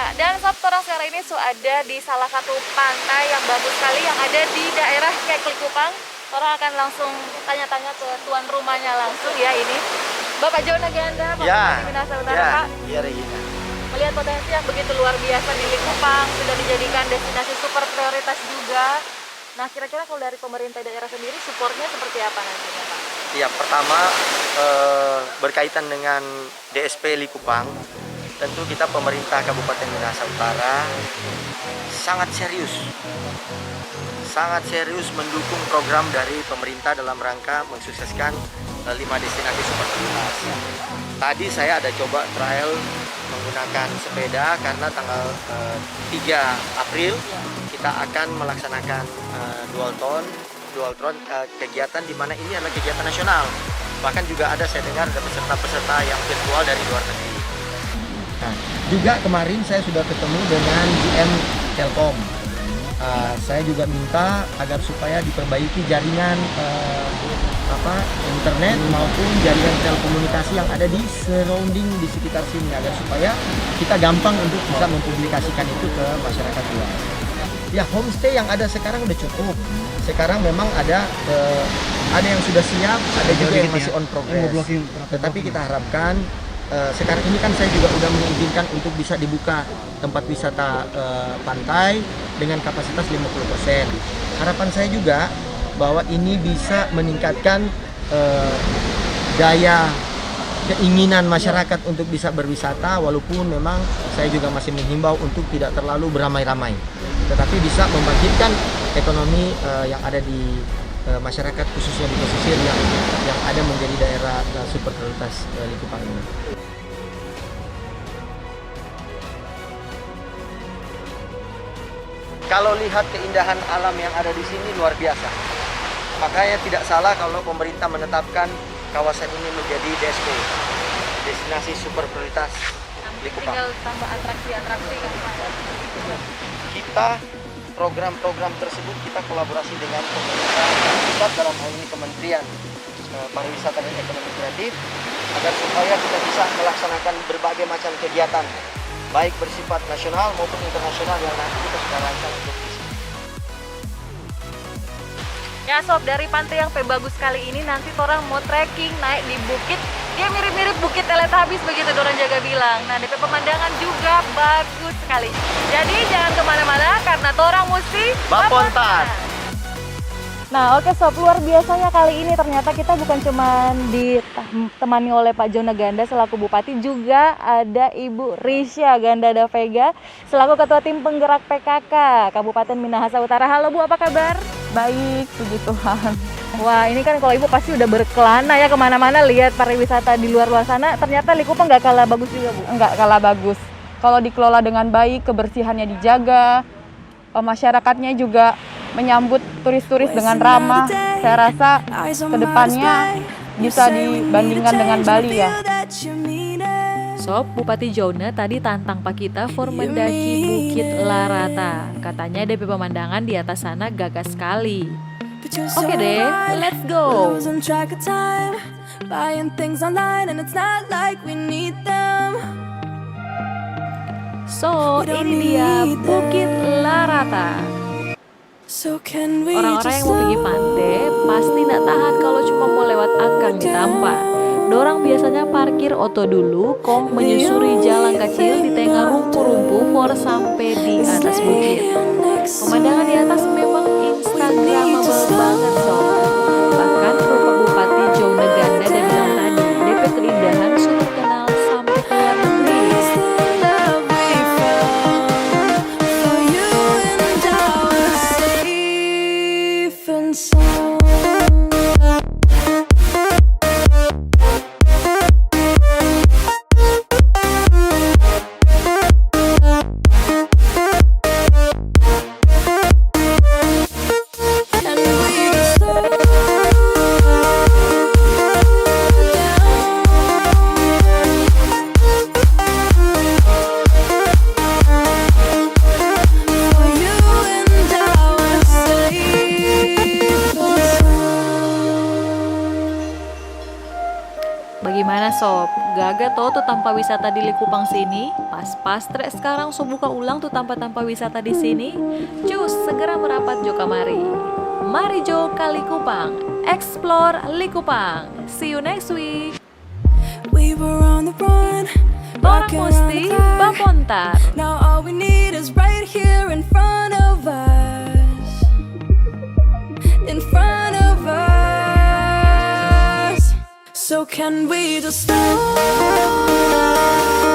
Ya, dan sob, orang sekarang ini ada di salah satu pantai yang bagus sekali yang ada di daerah Likupang. Orang akan langsung tanya-tanya ke tuan rumahnya langsung ya ini. Bapak Jona Ganda, Pak Bupati Minahasa Utara, Pak. Iya, Regina. Melihat potensi yang begitu luar biasa di Likupang, sudah dijadikan destinasi super prioritas juga. Nah, kira-kira kalau dari pemerintah daerah sendiri, supportnya seperti apa nantinya, Pak? Ya, pertama berkaitan dengan DSP Likupang, tentu kita pemerintah Kabupaten Minahasa Utara sangat serius mendukung program dari pemerintah dalam rangka mensukseskan 5 destinasi super prioritas. Tadi saya ada coba trial menggunakan sepeda karena tanggal 3 April kita akan melaksanakan dual tron kegiatan di mana ini adalah kegiatan nasional. Bahkan juga ada, saya dengar ada peserta-peserta yang virtual dari luar negeri. Nah, juga kemarin saya sudah ketemu dengan GM Telkom. Saya juga minta agar supaya diperbaiki jaringan internet maupun jaringan telekomunikasi yang ada di surrounding di sekitar sini, agar supaya kita gampang untuk bisa mempublikasikan itu ke masyarakat luas. Ya, homestay yang ada sekarang udah cukup. Sekarang memang ada yang sudah siap, ada juga yang masih on progress. Tetapi kita harapkan sekarang ini kan saya juga udah mengizinkan untuk bisa dibuka tempat wisata pantai dengan kapasitas 50%. Harapan saya juga bahwa ini bisa meningkatkan daya keinginan masyarakat untuk bisa berwisata, walaupun memang saya juga masih menghimbau untuk tidak terlalu beramai-ramai, tetapi bisa membangkitkan ekonomi yang ada di masyarakat, khususnya di pesisir yang ada menjadi daerah super prioritas Likupang ini. Kalau lihat keindahan alam yang ada di sini luar biasa. Makanya tidak salah kalau pemerintah menetapkan kawasan ini menjadi DSP, destinasi super prioritas Likupang. Tinggal tambah atraksi-atraksi kan, Pak. Kita program-program tersebut kita kolaborasi dengan pemerintah pusat, dalam hal ini Kementerian Pariwisata dan Ekonomi Kreatif, agar supaya kita bisa melaksanakan berbagai macam kegiatan baik bersifat nasional maupun internasional yang nanti kita sudah rancang untuk di sini. Ya sob, dari pantai yang bagus kali ini nanti orang mau trekking naik di bukit. Dia mirip-mirip Bukit Teletabis begitu orang jaga bilang. Nah, DP pemandangan juga bagus sekali. Jadi jangan kemana-mana karena orang mesti Bapontan. Nah, oke sob, luar biasanya kali ini ternyata kita bukan cuma ditemani oleh Pak Jona Ganda selaku Bupati, juga ada Ibu Risha Ganda Davega selaku Ketua Tim Penggerak PKK Kabupaten Minahasa Utara. Halo Bu, apa kabar? Baik, puji Tuhan. Wah, ini kan kalau Ibu pasti udah berkelana ya kemana-mana lihat pariwisata di luar sana. Ternyata Likupang nggak kalah bagus juga Bu? Enggak kalah bagus. Kalau dikelola dengan baik, kebersihannya dijaga, masyarakatnya juga menyambut turis-turis dengan ramah. Saya rasa kedepannya bisa dibandingkan dengan Bali ya. Sob, Bupati Jona tadi tantang Pak kita for mendaki Bukit Larata. Katanya DP pemandangan di atas sana gagah sekali. Oke deh, let's go. So, ini dia Bukit Larata. Orang-orang yang mau pergi pantai pasti nggak tahan kalau cuma mau lewat Angkang Ditampa. Dorang biasanya parkir oto dulu, kong menyusuri jalan kecil di tengah rumput-rumput for sampai di atas bukit. Pemandangan di atas memang instagramable banget sob. Bahkan rupa Bupati Jona Ganda dan bilang tadi, DP keindahan sudah terkenal sampai ke luar negeri. Gimana sob? Gaga toh tuh tanpa wisata di Likupang sini? Pas trek sekarang so buka ulang tuh tanpa wisata di sini. Cus, segera merapat jo kamari. Mari jo ke Likupang, explore Likupang. See you next week. We were on the run, Orang walking around Musti the clock. Bapontar. Now all we need is right here in front of us. In front of us. So can we just stop?